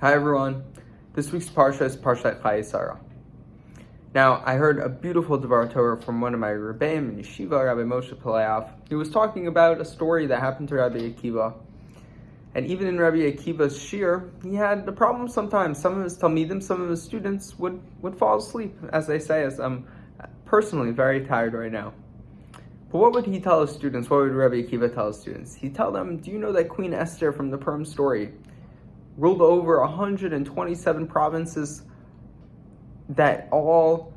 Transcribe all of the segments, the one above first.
Hi everyone. This week's Parshat is Parshat Chayei-Sarah. Now, I heard a beautiful Devar Torah from one of my Rebbeim in Yeshiva, Rabbi Moshe Pelayav. He was talking about a story that happened to Rabbi Akiva. And even in Rabbi Akiva's shir, he had the problem sometimes. Some of his talmidim, some of his students would fall asleep, as they say, as I'm personally very tired right now. But what would he tell his students? What would Rabbi Akiva tell his students? He'd tell them, do you know that Queen Esther from the Purim story ruled over 127 provinces that all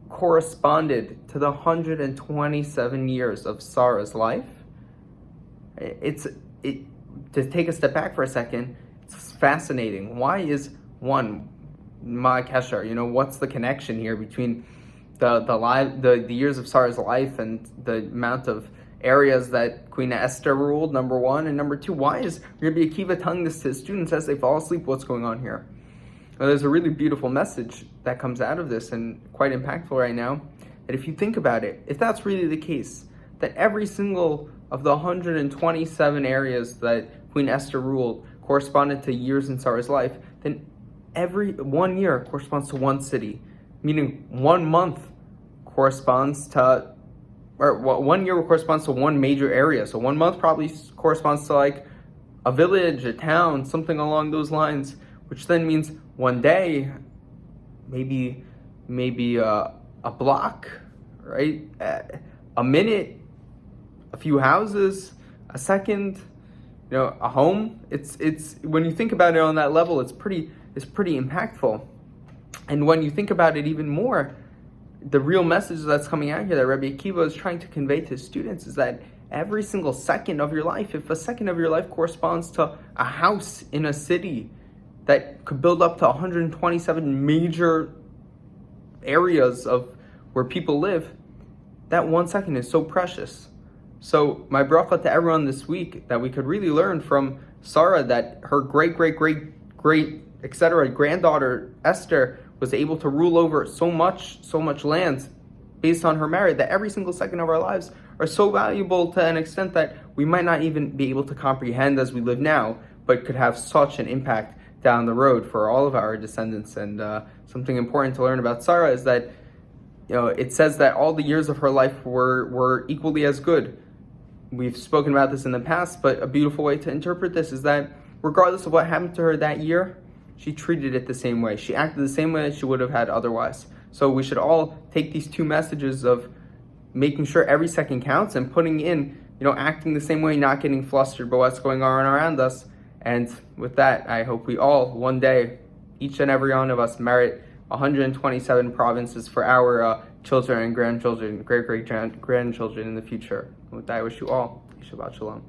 corresponded to the 127 years of Sarah's life? To take a step back for a second, it's fascinating. Why is one Ma Kesher? What's the connection here between the years of Sarah's life and the amount of areas that Queen Esther ruled, number one, and number two, why is Rabbi Akiva telling this to his students as they fall asleep? What's going on here? Well, there's a really beautiful message that comes out of this and quite impactful right now, that if you think about it, if that's really the case, that every single of the 127 areas that Queen Esther ruled corresponded to years in Sarah's life, then every 1 year corresponds to one city, meaning 1 month corresponds to, or 1 year corresponds to one major area. So 1 month probably corresponds to like a village, a town, something along those lines, which then means 1 day, maybe a block, right? A minute, a few houses, a second, a home. It's when you think about it on that level, it's pretty impactful. And when you think about it even more, the real message that's coming out here that Rabbi Akiva is trying to convey to his students is that every single second of your life, if a second of your life corresponds to a house in a city that could build up to 127 major areas of where people live, that 1 second is so precious. So my bracha to everyone this week, that we could really learn from Sarah, that her great etc. granddaughter Esther was able to rule over so much land based on her merit, that every single second of our lives are so valuable to an extent that we might not even be able to comprehend as we live now, but could have such an impact down the road for all of our descendants. And something important to learn about Sarah is that it says that all the years of her life were equally as good. We've spoken about this in the past, but a beautiful way to interpret this is that regardless of what happened to her that year, she treated it the same way. She acted the same way as she would have had otherwise. So we should all take these two messages of making sure every second counts and putting in, acting the same way, not getting flustered by what's going on around us. And with that, I hope we all, one day, each and every one of us, merit 127 provinces for our children and grandchildren, great-grandchildren in the future. With that, I wish you all Shabbat Shalom.